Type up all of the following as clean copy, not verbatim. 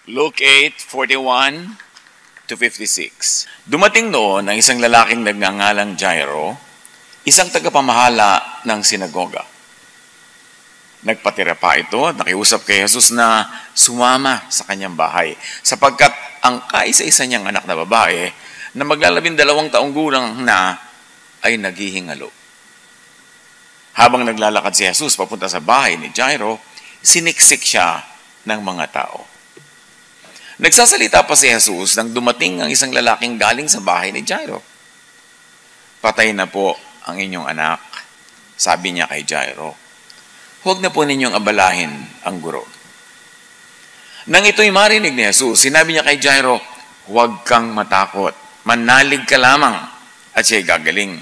Luke 8:41 to 56. Dumating noon ang isang lalaking nagngangalang Jairo, isang tagapamahala ng sinagoga. Nagpatira pa ito at nakiusap kay Jesus na sumama sa kanyang bahay sapagkat ang kaisa-isa niyang anak na babae na maglalabindalawang taong gulang na ay naghihingalo. Habang naglalakad si Jesus papunta sa bahay ni Jairo, siniksik siya ng mga tao. Nagsasalita pa si Jesus nang dumating ang isang lalaking galing sa bahay ni Jairo. "Patay na po ang inyong anak," sabi niya kay Jairo. "Huwag na po ninyong abalahin ang guro." Nang ito'y marinig ni Jesus, sinabi niya kay Jairo, "Huwag kang matakot, manalig ka lamang at siya'y gagaling."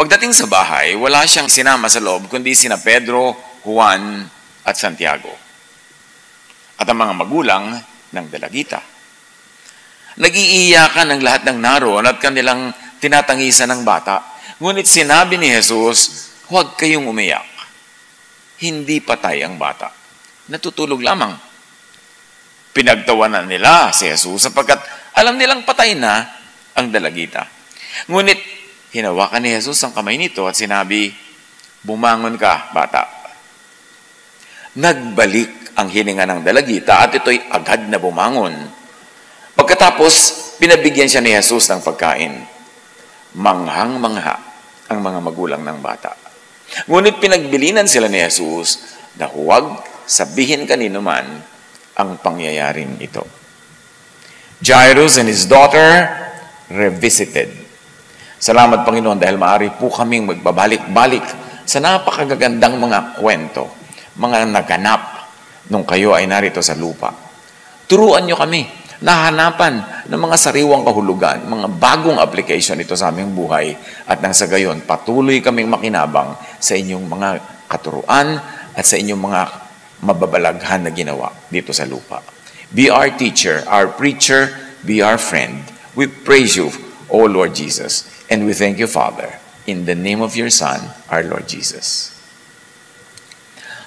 Pagdating sa bahay, wala siyang sinama sa loob kundi sina Pedro, Juan at Santiago at ang mga magulang ng dalagita. Nag-iiyakan ang lahat ng naroon at kanilang tinatangisan ng bata. Ngunit sinabi ni Jesus, "Huwag kayong umiyak. Hindi patay ang bata. Natutulog lamang." Pinagtawanan nila si Jesus sapagkat alam nilang patay na ang dalagita. Ngunit hinawakan ni Jesus ang kamay nito at sinabi, "Bumangon ka, bata." Nagbalik ang hininga ng dalagita at ito'y agad na bumangon. Pagkatapos, pinabigyan siya ni Jesus ng pagkain. Manghang-mangha ang mga magulang ng bata. Ngunit pinagbilinan sila ni Jesus na huwag sabihin kanino man ang pangyayaring ito. Jairus and his daughter revisited. Salamat, Panginoon, dahil maaari po kaming magbabalik-balik sa napakagagandang mga kwento, mga naganap nung kayo ay narito sa lupa. Turuan nyo kami na hanapan ng mga sariwang kahulugan, mga bagong application ito sa aming buhay at nang sa gayon, patuloy kaming makinabang sa inyong mga katuruan at sa inyong mga mababalaghan na ginawa dito sa lupa. Be our teacher, our preacher, be our friend. We praise you, O Lord Jesus, and we thank you, Father, in the name of your Son, our Lord Jesus.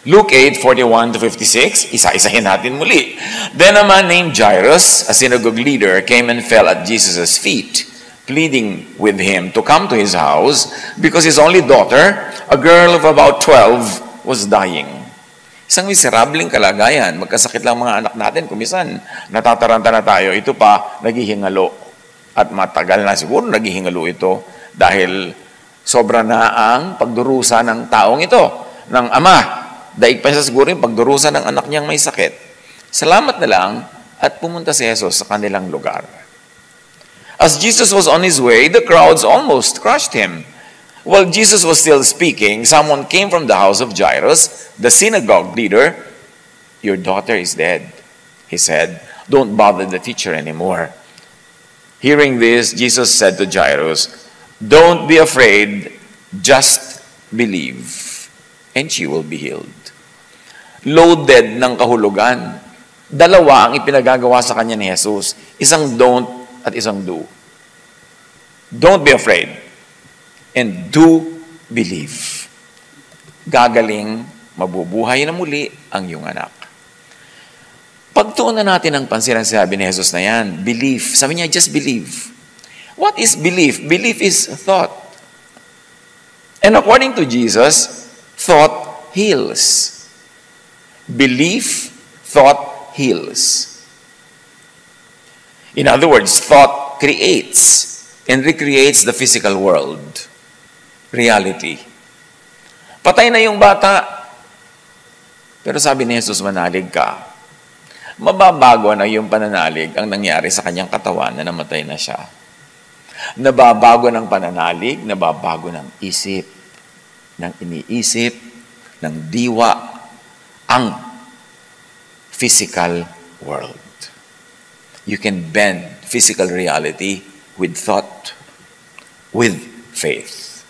Luke 8:41 to 56, isa-isahin natin muli. Then a man named Jairus, a synagogue leader, came and fell at Jesus' feet, pleading with him to come to his house because his only daughter, a girl of about 12, was dying. Isang miserabling kalagayan. Magkasakit lang mga anak natin. Kumisan, natataranta na tayo. Ito pa, naghihingalo. At matagal na siguro naghihingalo ito dahil sobra na ang pagdurusa ng taong ito, ng ama. Daig pa siya siguro yung pagdurusa ng anak niyang may sakit. Salamat na lang at pumunta si Jesus sa kanilang lugar. As Jesus was on his way, the crowds almost crushed him. While Jesus was still speaking, someone came from the house of Jairus, the synagogue leader. "Your daughter is dead," he said. "Don't bother the teacher anymore." Hearing this, Jesus said to Jairus, "Don't be afraid, just believe, and she will be healed." Loaded ng kahulugan. Dalawa ang ipinagagawa sa kanya ni Jesus. Isang don't at isang do. Don't be afraid. And do believe. Gagaling, mabubuhay na muli ang iyong anak. Pagtuunan natin ang pansin ang sabi ni Jesus na yan. Belief. Sabi niya, just believe. What is belief? Belief is thought. And according to Jesus, thought heals. Belief, thought heals. In other words, thought creates and recreates the physical world, reality. Patay na yung bata, pero sabi ni Jesus, manalig ka. Mababago na yung pananalig ang nangyari sa kanyang katawan na namatay na siya. Nababago ng pananalig, nababago ng isip, ng iniisip, ng diwa, ang physical world. You can bend physical reality with thought, with faith.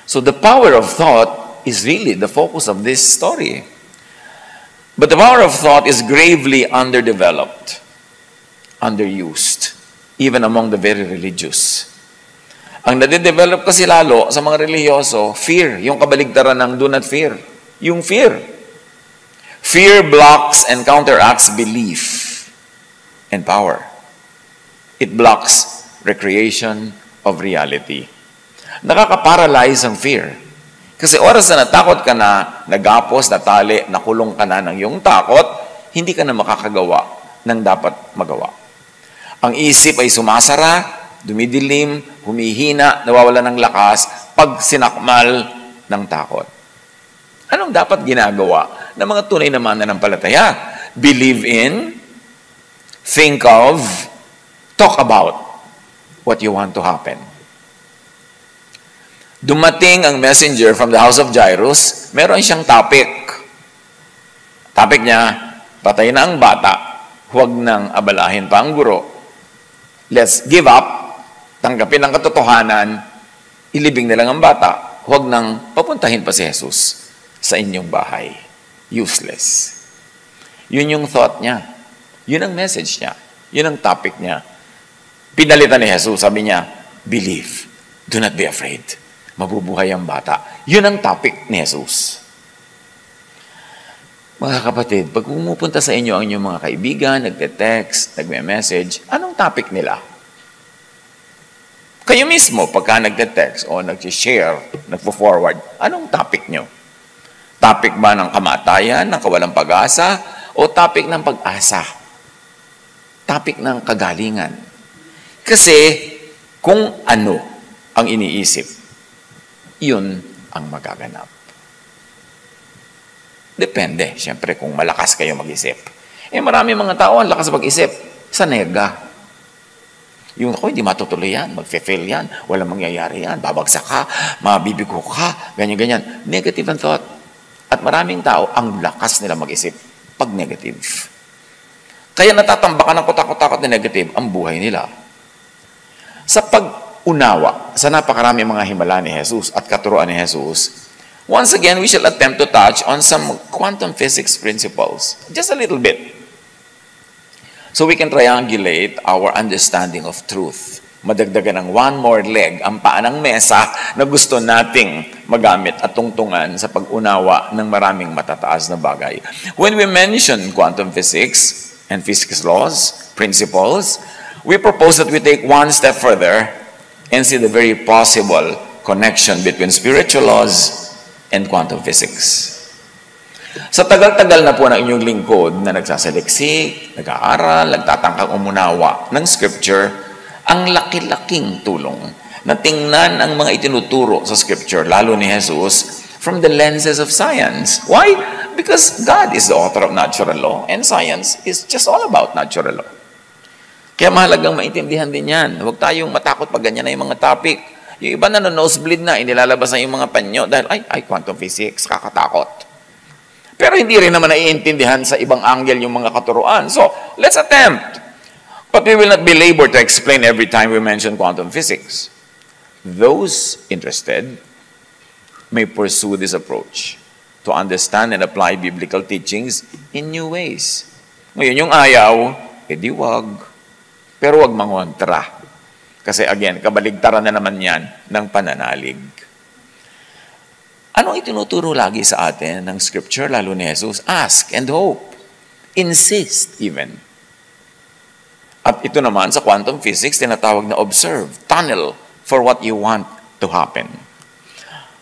So the power of thought is really the focus of this story. But the power of thought is gravely underdeveloped, underused, even among the very religious. Ang nade-develop kasi lalo sa mga relihiyoso, fear, yung kabaligtaran ng do not fear. Yung fear. Fear blocks and counteracts belief and power. It blocks recreation of reality. Nakaka-paralyze ang fear. Kasi oras na natakot ka na, nagapos, natali, nakulong ka na ng iyong takot, hindi ka na makakagawa ng dapat magawa. Ang isip ay sumasara, dumidilim, humihina, nawawala ng lakas, pag sinakmal ng takot. Anong dapat ginagawa ng mga tunay na mananampalataya? Believe in, think of, talk about what you want to happen. Dumating ang messenger from the house of Jairus, meron siyang topic. Topic niya, patay na ang bata, huwag nang abalahin pa ang guro. Let's give up, tanggapin ang katotohanan, ilibing na lang ang bata, huwag nang papuntahin pa si Jesus sa inyong bahay. Useless. Yun yung thought niya. Yun ang message niya. Yun ang topic niya. Pinalitan ni Jesus, sabi niya, believe, do not be afraid. Mabubuhay ang bata. Yun ang topic ni Jesus. Mga kapatid, pag pumupunta sa inyo ang inyong mga kaibigan, nagte-text, nagme-message, anong topic nila? Kayo mismo, pagka nagte-text o nag-share, nagpo-forward, anong topic nyo? Topic ba ng kamatayan, ng kawalang pag-asa, o topic ng pag-asa? Topic ng kagalingan. Kasi, kung ano ang iniisip, yun ang magaganap. Depende, siyempre, kung malakas kayo mag-isip. Marami mga tao, ang lakas mag-isip sa nega. Yung ako, hindi matutuloy yan, mag-fail yan, walang mangyayari yan, babagsak ka, mabibigo ka, ganyan-ganyan. Negative ang thought. At maraming tao, ang lakas nila mag-isip pag negative. Kaya natatambakan ng kutakot-takot na negative ang buhay nila. Sa pag-unawa, sa napakarami mga himala ni Jesus at katuruan ni Jesus, once again, we shall attempt to touch on some quantum physics principles. Just a little bit. So we can triangulate our understanding of truth. Madagdagan ng one more leg, ang paa ng mesa na gusto nating magamit at tungtungan sa pag-unawa ng maraming matataas na bagay. When we mention quantum physics and physics laws, principles, we propose that we take one step further and see the very possible connection between spiritual laws and quantum physics. Sa tagal-tagal na po ng inyong lingkod na nagsasaliksik, nag-aaral, nagtatangkang umunawa ng Scripture, ang laki-laking tulong na tingnan ang mga itinuturo sa Scripture, lalo ni Jesus, from the lenses of science. Why? Because God is the author of natural law and science is just all about natural law. Kaya mahalagang maintindihan din yan. Huwag tayong matakot pag ganyan na yung mga topic. Yung iba na nosebleed na, inilalabas na yung mga panyo dahil, ay, quantum physics, kakatakot. Pero hindi rin naman naiintindihan sa ibang angle yung mga katuruan. So, let's attempt. But we will not belabor to explain every time we mention quantum physics. Those interested may pursue this approach to understand and apply biblical teachings in new ways. Ngayon, yung ayaw, edi wag. Pero wag mangontra. Kasi again, kabaligtaran na naman yan ng pananalig. Anong itinuturo lagi sa atin ng Scripture, lalo ni Jesus? Ask and hope. Insist even. At ito naman sa quantum physics, tinatawag na observe, tunnel for what you want to happen.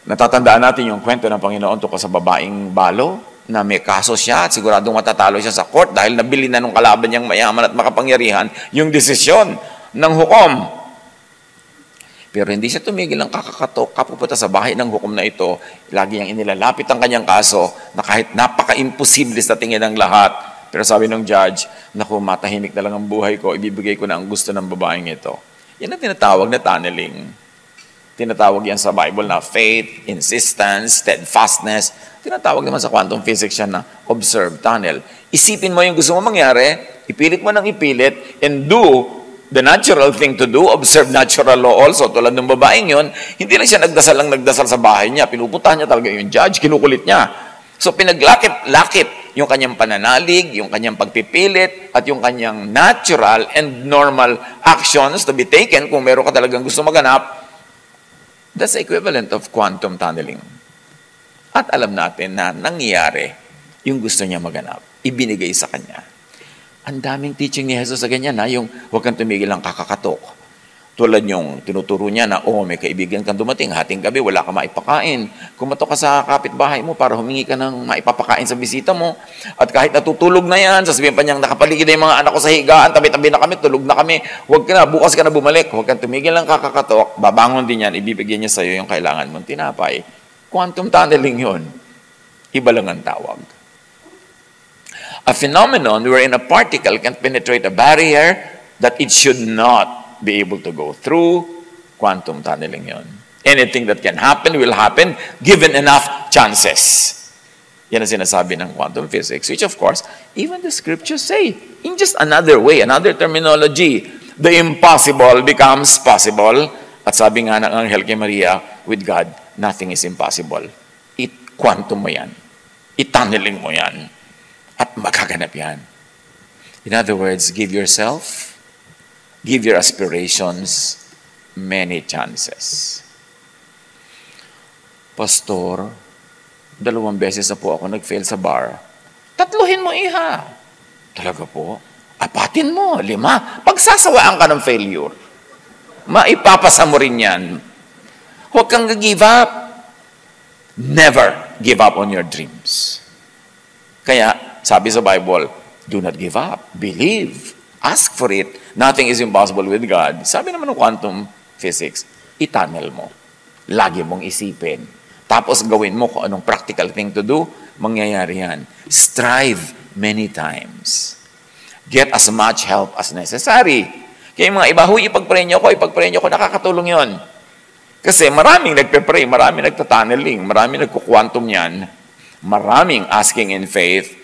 Natatandaan natin yung kwento ng Panginoon tungkol sa babaeng balo na may kaso siya at siguradong matatalo siya sa court dahil nabili na nung kalaban niyang mayaman at makapangyarihan yung desisyon ng hukom. Pero hindi siya tumigil ng kakakatok, kapupunta sa bahay ng hukom na ito. Lagi niyang inilalapit ang kanyang kaso na kahit napaka-imposible sa tingin ng lahat. Pero sabi ng judge, naku, matahimik na lang ang buhay ko, ibibigay ko na ang gusto ng babaeng ito. Yan ang tinatawag na tunneling. Tinatawag yan sa Bible na faith, insistence, steadfastness. Tinatawag naman sa quantum physics yan na observe, tunnel. Isipin mo yung gusto mo mangyari, ipilit mo ng ipilit, and do the natural thing to do, observe natural law also. Tulad ng babaeng yun, hindi lang siya nagdasal sa bahay niya. Pinupuntahan niya talaga yung judge, kinukulit niya. So pinaglakit-lakit yung kanyang pananalig, yung kanyang pagpipilit, at yung kanyang natural and normal actions to be taken kung meron ka talagang gusto maganap. That's the equivalent of quantum tunneling. At alam natin na nangyayari yung gusto niya maganap. Ibinigay sa kanya. Ang daming teaching ni Jesus sa ganyan, yung huwag kang tumigil ng kakakatok. Tulad yung tinuturo niya na, may kaibigan kang dumating, hating gabi, wala ka maipakain. Kumatok ka sa kapitbahay mo para humingi ka ng maipapakain sa bisita mo. At kahit natutulog na yan, sasabihin pa niyang nakapaligid na yung mga anak ko sa higaan, tabi-tabi na kami, tulog na kami. Huwag ka na, bukas ka na bumalik. Huwag kang tumigil ng kakakatok. Babangon din yan, ibibigyan niya sa iyo yung kailangan mong tinapay. Quantum tunneling yun. Iba lang ang tawag. A phenomenon wherein a particle can penetrate a barrier that it should not be able to go through. Quantum tunneling yun. Anything that can happen will happen given enough chances. Yan ang sinasabi ng quantum physics, which of course, even the scriptures say, in just another way, another terminology, the impossible becomes possible. At sabi nga ng Anghel kay Maria, with God, nothing is impossible. Quantum mo yan. I-tunneling mo yan. At magaganap yan. In other words, give yourself, give your aspirations many chances. Pastor, 2 beses na po ako nag-fail sa bar. 3 mo, iha. Talaga po? Apatin mo, 5. Pagsasawaan ka ng failure, maipapasa mo rin yan. Huwag kang give up. Never give up on your dreams. Kaya, sabi sa Bible, do not give up. Believe. Ask for it. Nothing is impossible with God. Sabi naman ng quantum physics, i-tunnel mo. Lagi mong isipin. Tapos gawin mo kung anong practical thing to do, mangyayari yan. Strive many times. Get as much help as necessary. Kaya mga iba, ipag-pray niyo ko, nakakatulong yon. Kasi maraming nagpe-pray, maraming nagtatunneling, maraming nagkukwantum yan, maraming asking in faith,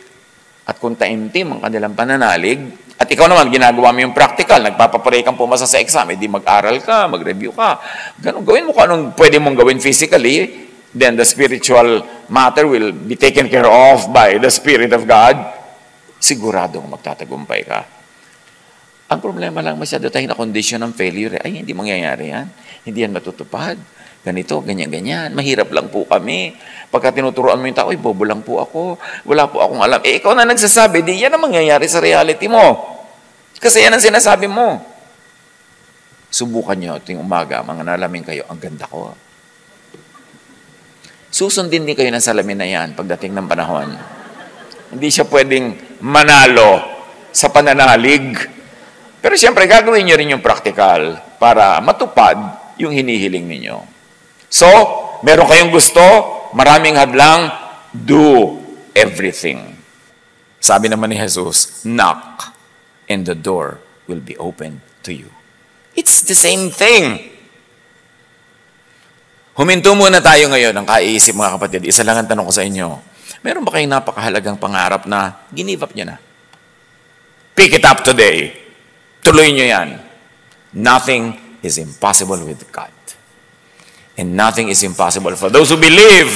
at kung taimtim ang kanilang pananalig, at ikaw naman, ginagawa mo yung practical, nagpapapray kang pumasa sa exam, hindi mag-aral ka, mag-review ka. Ganun, gawin mo kung anong pwede mong gawin physically, then the spiritual matter will be taken care of by the Spirit of God. Siguradong magtatagumpay ka. Ang problema lang, masyado tayo na condition ng failure. Ay, hindi mangyayari yan. Hindi yan matutupad. Ganito, ganyan-ganyan. Mahirap lang po kami. Pagka tinuturoan mo yung tao, bobo lang po ako. Wala po akong alam. Ikaw na nagsasabi, di yan ang mangyayari sa reality mo. Kasi yan ang sinasabi mo. Subukan nyo ito yung umaga, mga nalamin kayo, ang ganda ko. Susundin din kayo ng salamin na yan pagdating ng panahon. Hindi siya pwedeng manalo sa pananalig. Pero siyempre, gagawin nyo rin yung practical para matupad yung hinihiling ninyo. So, meron kayong gusto, maraming hadlang, do everything. Sabi naman ni Jesus, knock, and the door will be open to you. It's the same thing. Huminto muna tayo ngayon ng kaiisip, mga kapatid. Isa lang ang tanong ko sa inyo. Meron ba kayong napakahalagang pangarap na give up nyo na? Pick it up today. Tuloy nyo yan. Nothing is impossible with God. And nothing is impossible for those who believe.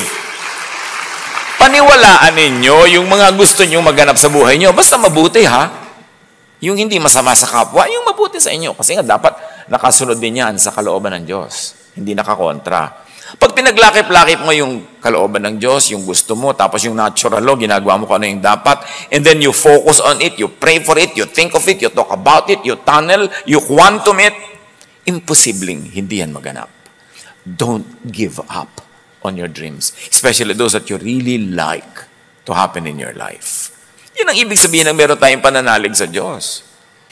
Paniwalaan ninyo yung mga gusto nyo maganap sa buhay nyo. Basta mabuti, ha? Yung hindi masama sa kapwa, yung mabuti sa inyo. Kasi nga dapat nakasunod din yan sa kalooban ng Diyos. Hindi nakakontra. Pag pinaglakip-lakip mo yung kalooban ng Diyos, yung gusto mo, tapos yung natural law, ginagawa mo kung ano yung dapat, and then you focus on it, you pray for it, you think of it, you talk about it, you tunnel, you quantum it, imposibleng hindi yan maganap. Don't give up on your dreams, especially those that you really like to happen in your life. Yun ang ibig sabihin ng meron tayong pananalig sa Diyos.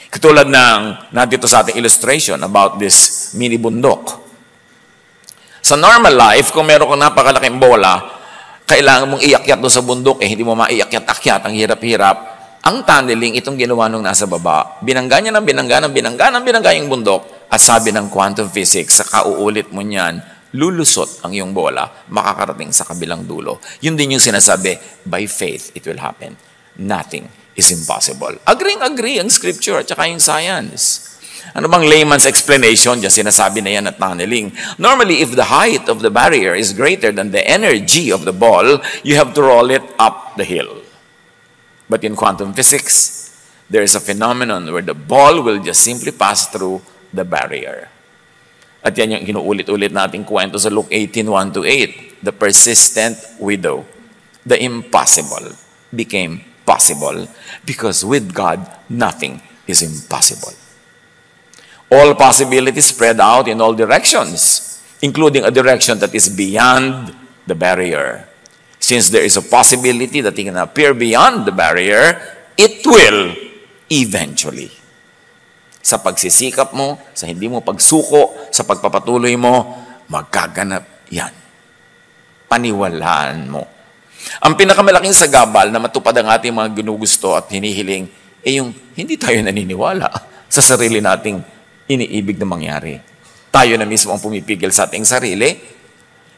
Katulad ng nandito sa ating illustration about this mini bundok. Sa normal life, kung meron kang napakalaking bola, kailangan mong iakyat doon sa bundok, hindi mo maiakyat-akyat, ang hirap-hirap. Ang tunneling, itong ginawa nung nasa baba, binangga niya ng binangga yung bundok, at sabi ng quantum physics, sa kauulit mo niyan, lulusot ang iyong bola, makakarating sa kabilang dulo. Yun din yung sinasabi, by faith, it will happen. Nothing is impossible. Agree ang scripture at saka yung science. Ano bang layman's explanation? Diyan sinasabi na yan at tunneling. Normally, if the height of the barrier is greater than the energy of the ball, you have to roll it up the hill. But in quantum physics, there is a phenomenon where the ball will just simply pass through the barrier. At yan yung inuulit-ulit nating kwento sa Luke 18:1-8. The persistent widow, the impossible, became possible because with God, nothing is impossible. All possibilities spread out in all directions, including a direction that is beyond the barrier. Since there is a possibility that it can appear beyond the barrier, it will eventually. Sa pagsisikap mo, sa hindi mo pagsuko, sa pagpapatuloy mo, magkaganap yan. Paniwalaan mo. Ang pinakamalaking sagabal na matupad ang ating mga ginugusto at hinihiling, yung hindi tayo naniniwala sa sarili nating iniibig na mangyari. Tayo na mismo ang pumipigil sa ating sarili.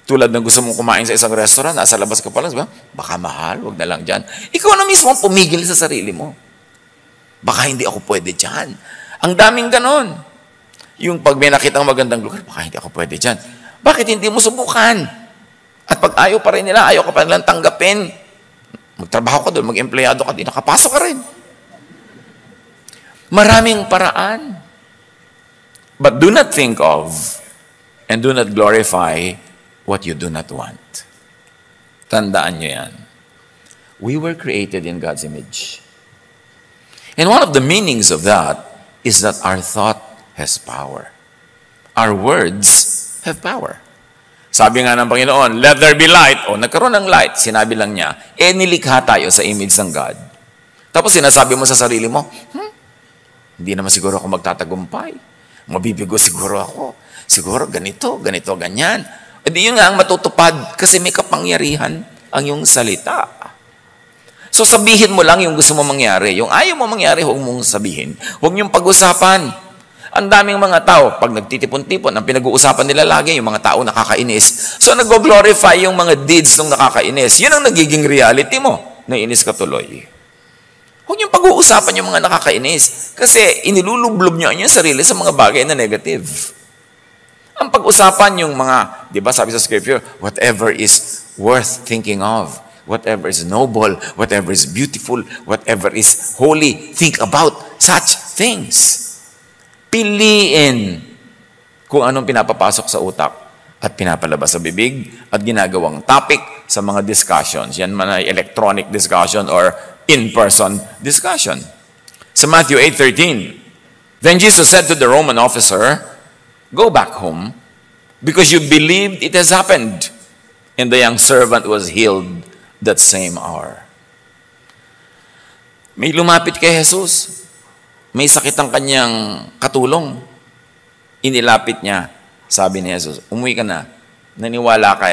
Tulad ng gusto mong kumain sa isang restaurant, nasa labas ka pa lang, baka mahal, wag na lang dyan. Ikaw na mismo ang pumigil sa sarili mo. Baka hindi ako pwede dyan. Ang daming ganon. Yung pag may nakitang magandang lugar, baka hindi ako pwede dyan. Bakit hindi mo subukan? At pag ayaw pa rin nila, ayaw ka pa nilang tanggapin, magtrabaho ka doon, mag-empleyado ka, di nakapasok ka rin. Maraming paraan. But do not think of and do not glorify what you do not want. Tandaan nyo yan. We were created in God's image. And one of the meanings of that is that our thought has power. Our words have power. Sabi nga ng Panginoon, let there be light. O, nagkaroon ng light. Sinabi lang niya, nilikha tayo sa image ng God. Tapos sinasabi mo sa sarili mo, hindi naman siguro ako magtatagumpay. Mabibigo siguro ako. Siguro ganito, ganyan. E di yun nga ang matutupad kasi may kapangyarihan ang yung salita. So sabihin mo lang yung gusto mo mangyari. Yung ayaw mo mangyari, huwag mong sabihin. Huwag niyong pag-usapan. Ang daming mga tao, pag nagtitipon-tipon, ang pinag-uusapan nila lagi, yung mga tao nakakainis. So nag-glorify yung mga deeds ng nakakainis. Yun ang nagiging reality mo. Nainis ka tuloy. Huwag niyong pag-uusapan yung mga nakakainis. Kasi inilulublob niyo ang sarili sa mga bagay na negative. Ang pag-usapan yung mga, di ba sabi sa scripture, whatever is worth thinking of, whatever is noble, whatever is beautiful, whatever is holy, think about such things. Piliin kung anong pinapapasok sa utak at pinapalabas sa bibig at ginagawang topic sa mga discussions. Yan man ay electronic discussion or in-person discussion. Sa Matthew 8:13, then Jesus said to the Roman officer, go back home because you believed it has happened. And the young servant was healed that same hour. May lumapit kay Jesus. May sakit ang kanyang katulong. Inilapit niya. Sabi ni Jesus, umuwi ka na. Naniwala ka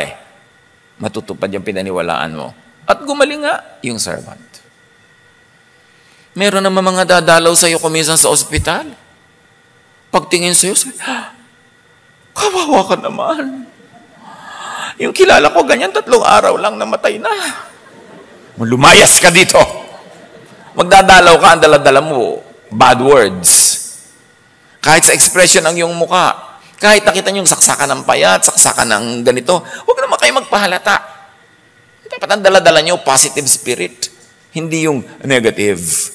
matutupad yung pinaniwalaan mo. At gumaling nga yung servant. Meron naman mga dadalaw sa'yo kumisan sa ospital. Pagtingin sa'yo, kawawa ka naman. Yung kilala ko, ganyan 3 araw lang namatay na. Lumayas ka dito. Magdadalaw ka, ang daladala mo, bad words. Kahit sa expression ng iyong muka, kahit nakita niyong saksakan ng payat, saksakan ng ganito, huwag naman kayo magpahalata. Dapat ang daladala niyo, positive spirit. Hindi yung negative.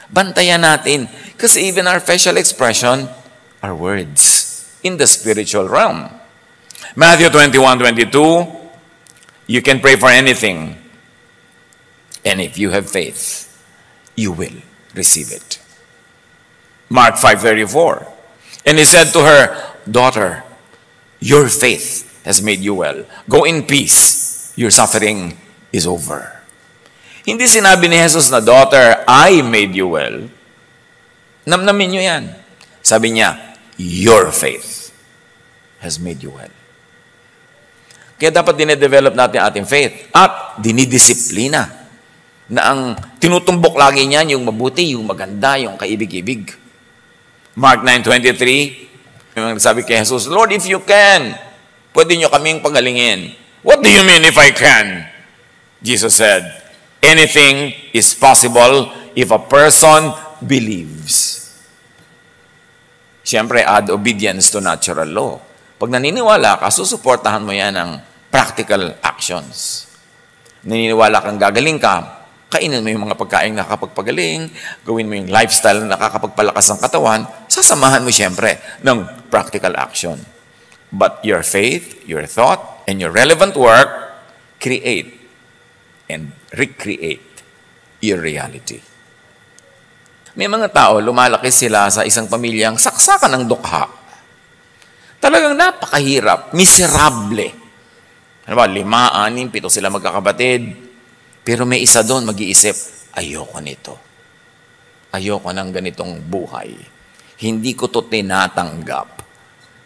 Bantayan natin. Kasi even our facial expression are words in the spiritual realm. Matthew 21:22, you can pray for anything. And if you have faith, you will receive it. Mark 5:34, and he said to her, daughter, your faith has made you well. Go in peace. Your suffering is over. Hindi sinabi ni Jesus na, daughter, I made you well. Namnamin nyo yan. Sabi niya, your faith has made you well. Kaya dapat dinedevelop natin ating faith at dinidisiplina na ang tinutumbok lagi niyan yung mabuti, yung maganda, yung kaibig-ibig. Mark 9:23, sabi kay Jesus, Lord, if you can, pwede nyo kaming pagalingin. What do you mean if I can? Jesus said, anything is possible if a person believes. Siyempre, add obedience to natural law. Pag naniniwala ka, susuportahan mo yan ng practical actions. Naniniwala kang gagaling ka, kainin mo yung mga pagkain na nakakapagpagaling, gawin mo yung lifestyle na nakakapagpalakas ng katawan, sasamahan mo siyempre ng practical action. But your faith, your thought, and your relevant work create and recreate your reality. May mga tao, lumalaki sila sa isang pamilyang saksakan ng dukha. Talagang napakahirap, miserable. Ano ba, 5, 6, 7 sila magkakapatid. Pero may isa doon mag-iisip, ayoko nito. Ayoko ng ganitong buhay. Hindi ko to tinatanggap.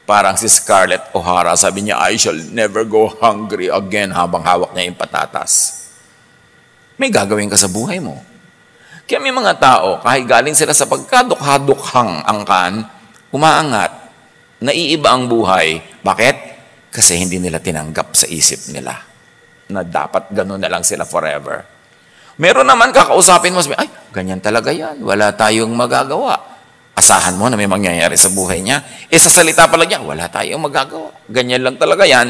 Parang si Scarlett O'Hara, sabi niya, I shall never go hungry again habang hawak niya yung patatas. May gagawin ka sa buhay mo. Kaya may mga tao, kahit galing sila sa pagkadukha-dukhang angkan, umaangat, naiiba ang buhay. Bakit? Kasi hindi nila tinanggap sa isip nila na dapat ganun na lang sila forever. Meron naman kakausapin mo, sabi, ay, ganyan talaga yan. Wala tayong magagawa. Asahan mo na may mangyayari sa buhay niya. Sa salita pala niya, wala tayong magagawa. Ganyan lang talaga yan.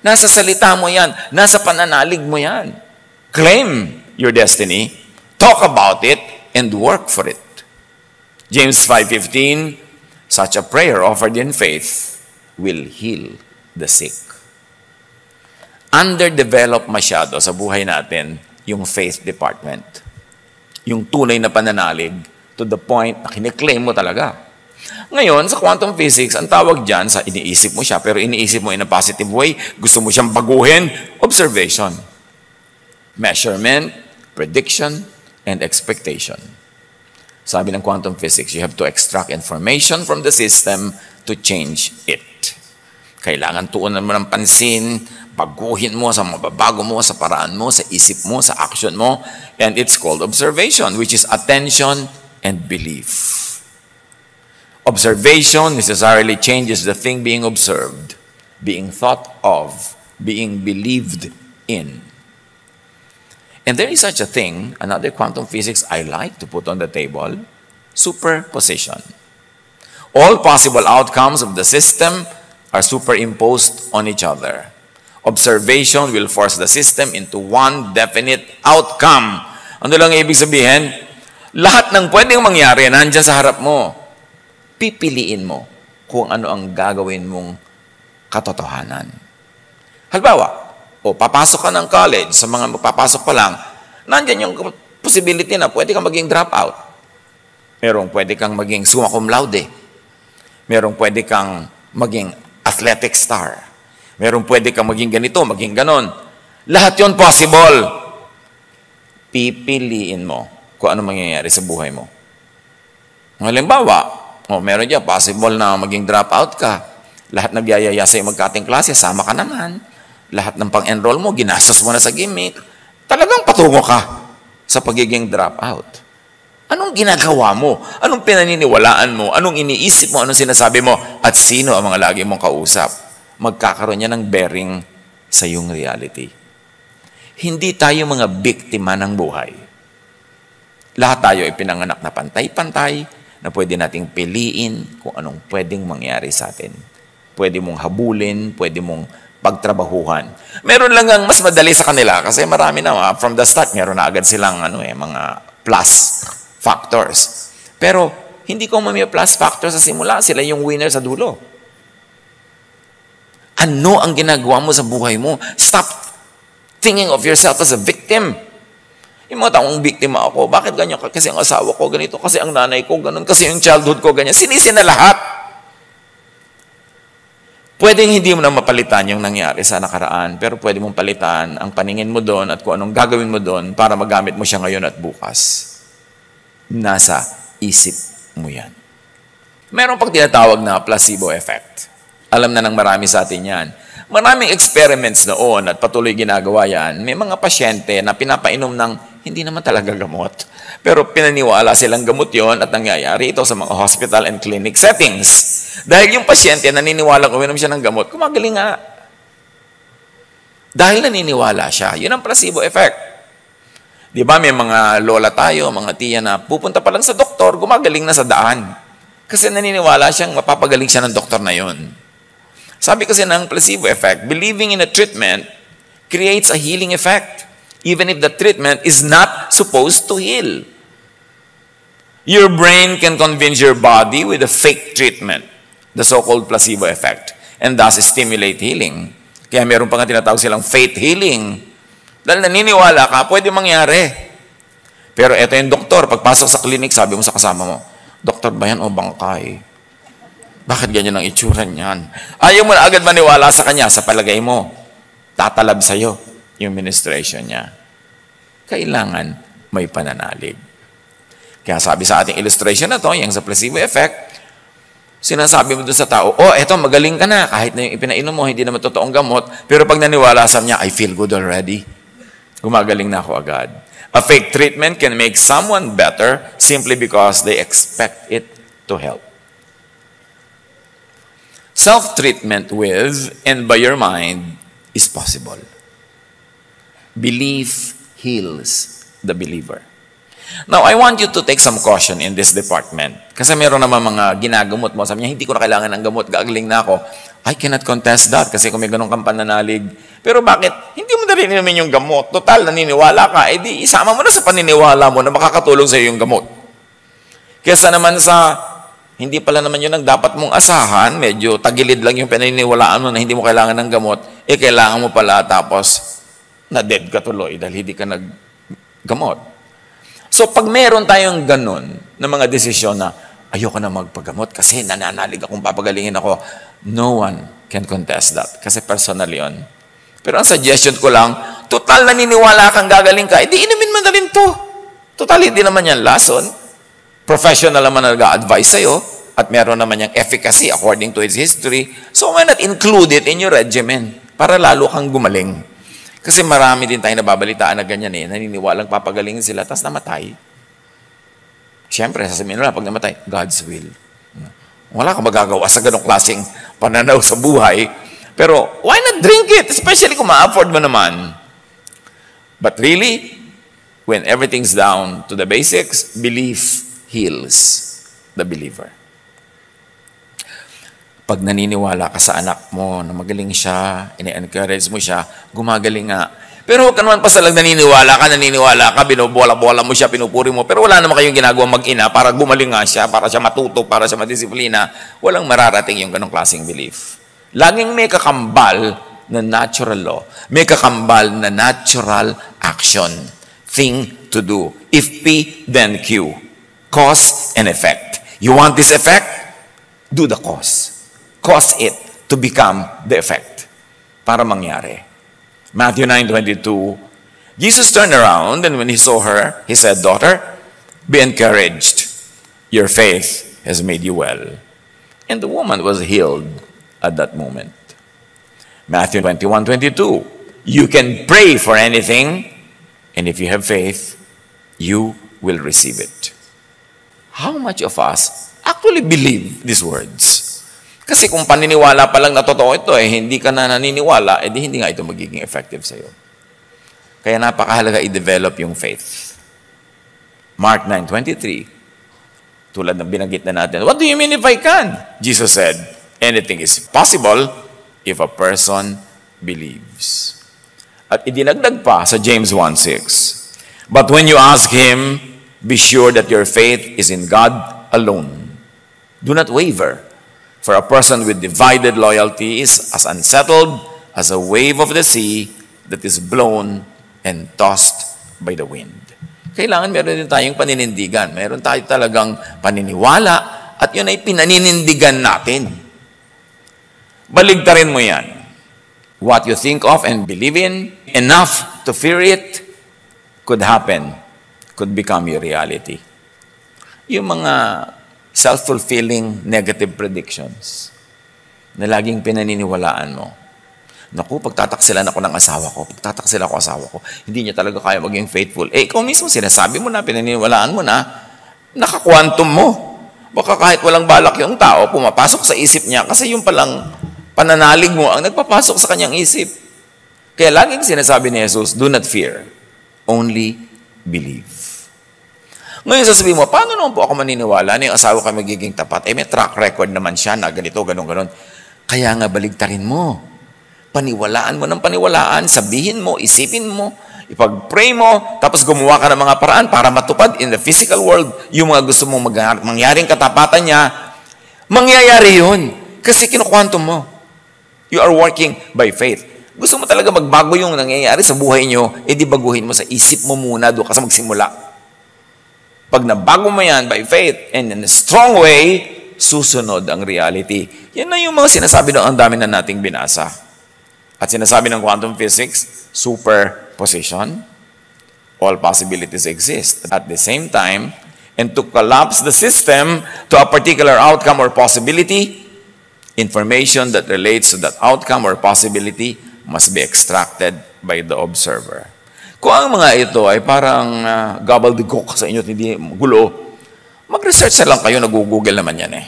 Nasa salita mo yan. Nasa pananalig mo yan. Claim your destiny. Talk about it and work for it. James 5:15, such a prayer offered in faith will heal the sick. Underdeveloped masyado sa buhay natin yung faith department. Yung tunay na pananalig to the point na kiniklaim mo talaga. Ngayon, sa quantum physics, ang tawag dyan sa iniisip mo siya, pero iniisip mo in a positive way, gusto mo siyang baguhin, observation, measurement, prediction, and expectation. Sabi ng quantum physics, you have to extract information from the system to change it. Kailangan tuunan mo ng pansin, baguhin mo sa mababago mo, sa paraan mo, sa isip mo, sa action mo, and it's called observation, which is attention and belief. Observation necessarily changes the thing being observed, being thought of, being believed in. And there is such a thing, another quantum physics I like to put on the table, superposition. All possible outcomes of the system are superimposed on each other. Observation will force the system into one definite outcome. Ano lang ibig sabihin? Lahat ng pwedeng mangyari nandyan sa harap mo. Pipiliin mo kung ano ang gagawin mong katotohanan. Halimbawa, papasok ka ng college, sa mga magpapasok pa lang, nandyan yung possibility na pwede kang maging dropout. Merong pwede kang maging summa cum laude. Merong pwede kang maging athletic star. Merong pwede kang maging ganito, maging ganon. Lahat yon possible. Pipiliin mo kung ano mangyayari sa buhay mo. Halimbawa, meron dyan, possible na maging dropout ka. Lahat nagyayaya sa'yo magkating klase, sama ka naman. Lahat ng pang-enroll mo, ginastos mo na sa gimmick. Talagang patungo ka sa pagiging dropout. Anong ginagawa mo? Anong pinaniniwalaan mo? Anong iniisip mo? Anong sinasabi mo? At sino ang mga lagi mong kausap? Magkakaroon niya ng bearing sa iyong reality. Hindi tayo mga biktima ng buhay. Lahat tayo ay pinanganak na pantay-pantay na pwede nating piliin kung anong pwedeng mangyari sa atin. Pwede mong habulin, pwede mong pagtrabahuhan. Meron lang ang mas madali sa kanila kasi marami na, from the start, meron na agad silang mga plus factors. Pero hindi ko may plus factors sa simula, sila yung winner sa dulo. Ano ang ginagawa mo sa buhay mo? Stop thinking of yourself as a victim. Yung mga taong biktima ako, bakit ganyan? Kasi ang asawa ko ganito, kasi ang nanay ko ganun, kasi yung childhood ko ganyan. Sinisi na lahat. Pwedeng hindi mo na mapalitan yung nangyari sa nakaraan, pero pwede mong palitan ang paningin mo doon at kung anong gagawin mo doon para magamit mo siya ngayon at bukas. Nasa isip mo yan. Meron pang tinatawag na placebo effect. Alam na ng marami sa atin yan. Maraming experiments noon at patuloy ginagawa yan. May mga pasyente na pinapainom ng hindi naman talaga gamot. Pero pinaniwala silang gamot yon at nangyayari ito sa mga hospital and clinic settings. Dahil yung pasyente naniniwala uminom siya ng gamot, kumagaling nga. Dahil naniniwala siya. Yun ang placebo effect. Di ba may mga lola tayo, mga tiya na pupunta pa lang sa doktor, gumagaling na sa daan. Kasi naniniwala siyang mapapagaling siya ng doktor na yon. Sabi kasi ng placebo effect, believing in a treatment creates a healing effect, even if the treatment is not supposed to heal. Your brain can convince your body with a fake treatment, the so-called placebo effect, and thus stimulate healing. Kaya meron pa nga tinatawag silang faith healing. Dahil naniniwala ka, pwede mangyari. Pero eto yung doktor, pagpasok sa clinic, sabi mo sa kasama mo, doktor ba yan o bangkay? Bakit ganyan ang itsura niyan? Ayaw mo na agad maniwala sa kanya, sa palagay mo. Tatalab sa'yo yung ministration niya. Kailangan may pananalig. Kaya sabi sa ating illustration na to, yung sa placebo effect, sinasabi mo doon sa tao, oh, eto, magaling ka na. Kahit na yung ipinainom mo, hindi naman totoong gamot. Pero pag naniwala sa niya, I feel good already. Gumagaling na ako agad. A fake treatment can make someone better simply because they expect it to help. Self-treatment with and by your mind is possible. Belief heals the believer. Now, I want you to take some caution in this department. Kasi meron naman mga ginagamot mo. Sabi niya, hindi ko na kailangan ng gamot, gagaling na ako. I cannot contest that kasi kung may ganun kang pananalig. Pero bakit? Hindi mo na rin inumin yung gamot. Total, naniniwala ka. Eh di, isama mo na sa paniniwala mo na makakatulong sa iyo yung gamot. Kesa naman sa hindi pala naman yun ang dapat mong asahan, medyo tagilid lang yung paniniwalaan mo na hindi mo kailangan ng gamot, eh kailangan mo pala tapos na-dead ka tuloy dahil hindi ka naggamot. So pag meron tayong ganun na mga desisyon na ayoko na magpagamot kasi nananalig akong papagalingin ako, no one can contest that kasi personal yun. Pero ang suggestion ko lang, total naniniwala kang gagaling ka, edi inumin mo na rin to. Total, hindi naman yan lason. Professional naman na nag-a-advise sa'yo at meron naman yung efficacy according to its history. So why not include it in your regimen para lalo kang gumaling? Kasi marami din tayong nababalitaan na ganyan eh. Naniniwalang papagalingin sila tapos namatay. Siyempre, sasabihin nila pag namatay, God's will. Wala kang magagawa sa ganong klaseng pananaw sa buhay. Pero why not drink it? Especially kung ma-afford mo naman. But really, when everything's down to the basics, belief heals the believer. Pag naniniwala ka sa anak mo na magaling siya, ini-encourage mo siya, gumagaling nga. Pero huwag ka naman pa salang naniniwala ka, binobola-bola mo siya, pinupuri mo, pero wala naman kayong ginagawa mag-ina para gumaling nga siya, para siya matuto, para siya madisiplina. Walang mararating yung ganong klaseng belief. Laging may kakambal na natural law, may kakambal na natural action, thing to do. If P, then Q. Cause and effect. You want this effect? Do the cause. Cause it to become the effect. Para mangyari. Matthew 9:22, Jesus turned around and when he saw her, he said, "Daughter, be encouraged. Your faith has made you well." And the woman was healed at that moment. Matthew 21:22, you can pray for anything, and if you have faith, you will receive it. How much of us actually believe these words? Kasi kung paniniwala pa lang na totoo ito, hindi ka na naniniwala, hindi nga ito magiging effective sa'yo. Kaya napakahalaga i-develop yung faith. Mark 9:23, tulad ng binanggit na natin, what do you mean if I can? Jesus said, anything is possible if a person believes. At idinagdag pa sa James 1:6, but when you ask Him, be sure that your faith is in God alone. Do not waver, for a person with divided loyalty is as unsettled as a wave of the sea that is blown and tossed by the wind. Kailangan meron din tayong paninindigan. Meron tayo talagang paniniwala at yun ay pinaninindigan natin. Baligtarin mo yan. What you think of and believe in, enough to fear it, could happen, could become your reality. Yung mga self-fulfilling negative predictions na laging pinaniniwalaan mo. Naku, pagtataksilan ako ng asawa ko, hindi niya talaga kaya maging faithful. Ikaw mismo sinasabi mo na, pinaniniwalaan mo na, naka-quantum mo. Baka kahit walang balak yung tao, pumapasok sa isip niya kasi yung palang pananalig mo ang nagpapasok sa kanyang isip. Kaya laging sinasabi ni Jesus, do not fear, only believe. Ngayon sasabihin mo, paano naman po ako maniniwala na yung asawa ka magiging tapat? May track record naman siya na ganito, ganon. Kaya nga baligtarin mo. Paniwalaan mo ng paniwalaan, sabihin mo, isipin mo, ipag-pray mo, tapos gumawa ka ng mga paraan para matupad in the physical world yung mga gusto mong mangyaring katapatan niya, mangyayari yun. Kasi kinukwantum mo. You are working by faith. Gusto mo talaga magbago yung nangyayari sa buhay nyo, di baguhin mo sa isip mo muna, doon ka sa magsimula. Pag nabago mo yan by faith and in a strong way, susunod ang reality. Yan na yung mga sinasabi doon, ang dami na nating binasa. At sinasabi ng quantum physics, superposition, all possibilities exist. At the same time, and to collapse the system to a particular outcome or possibility, information that relates to that outcome or possibility must be extracted by the observer. Kung ang mga ito ay parang gobbledygook sa inyo at hindi gulo, mag-research na lang kayo, nag-google naman yan eh.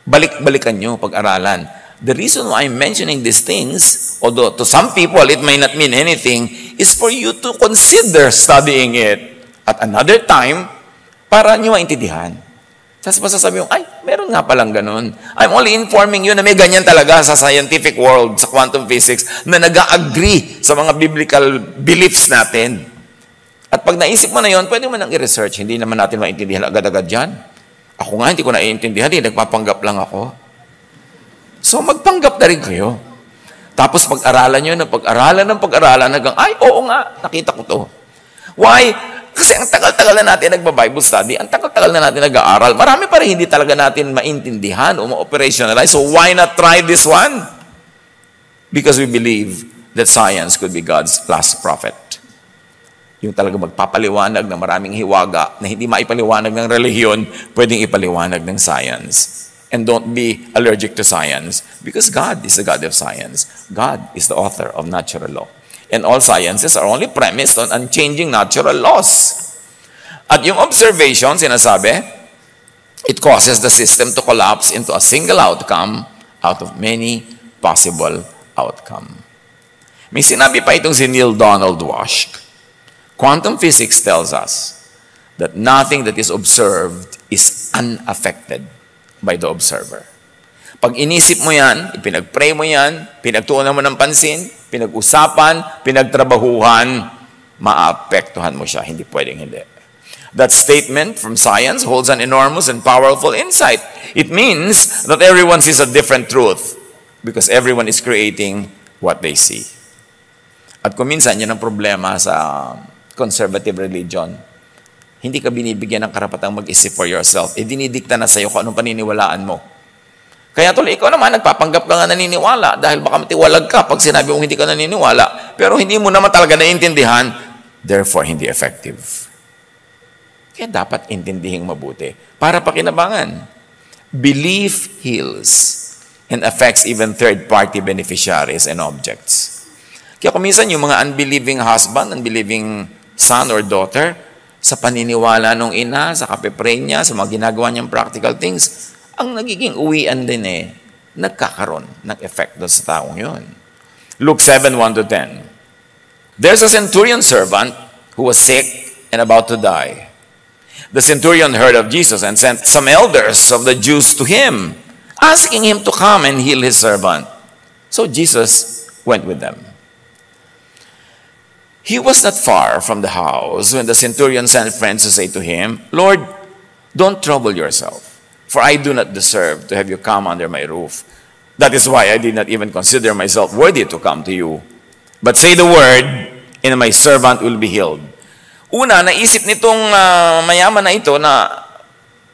Balik-balikan nyo, pag-aralan. The reason why I'm mentioning these things, although to some people it may not mean anything, is for you to consider studying it at another time para nyo maintindihan. Tapos masasabi mo, ay, meron nga palang ganun. I'm only informing you na may ganyan talaga sa scientific world, sa quantum physics, na nag-agree sa mga biblical beliefs natin. At pag naisip mo na yon, pwede mo nang i-research. Hindi naman natin maintindihan agad-agad yan. Ako nga, hindi ko naiintindihan. Nagpapanggap lang ako. So, magpanggap na rin kayo. Tapos pag-aralan nyo na pag-aralan, hanggang, ay, oo nga, nakita ko to. Why? Kasi ang tagal-tagal na natin nagba-Bible study, ang tagal-tagal na natin nag-aaral, marami pa rin hindi talaga natin maintindihan o ma-operationalize. So why not try this one? Because we believe that science could be God's last prophet. Yung talaga magpapaliwanag ng maraming hiwaga na hindi maipaliwanag ng relihiyon, pwedeng ipaliwanag ng science. And don't be allergic to science because God is the God of science. God is the author of natural law. And all sciences are only premised on unchanging natural laws. At yung observation, sinasabi, it causes the system to collapse into a single outcome out of many possible outcome. May sinabi pa itong si Neil Donald Walsh. Quantum physics tells us that nothing that is observed is unaffected by the observer. Pag inisip mo yan, ipinag-pray mo yan, pinagtuunan mo ng pansin, pinag-usapan, pinagtrabahuhan, maapektuhan mo siya. Hindi pwedeng hindi. That statement from science holds an enormous and powerful insight. It means that everyone sees a different truth because everyone is creating what they see. At kung minsan, yan ang problema sa conservative religion. Hindi ka binibigyan ng karapatang mag-isip for yourself. Dinidikta na sa'yo kung anong paniniwalaan mo. Kaya tuloy, ikaw naman, nagpapanggap ka nga naniniwala dahil baka matiwalag ka pag sinabi mong hindi ka naniniwala. Pero hindi mo naman talaga naiintindihan, therefore, hindi effective. Kaya dapat intindihing mabuti para pakinabangan. Belief heals and affects even third-party beneficiaries and objects. Kaya kung minsan yung mga unbelieving husband, unbelieving son or daughter, sa paniniwala ng ina, sa kape-pray niya, sa mga ginagawa niyang practical things, ang nagiging uwian din nagkakaroon ng effect doon sa taong yun. Luke 7:1-10. There's a centurion servant who was sick and about to die. The centurion heard of Jesus and sent some elders of the Jews to him, asking him to come and heal his servant. So Jesus went with them. He was not far from the house when the centurion sent friends to say to him, Lord, don't trouble yourself. For I do not deserve to have you come under my roof. That is why I did not even consider myself worthy to come to you. But say the word, and my servant will be healed. Una, naisip nitong mayaman na ito na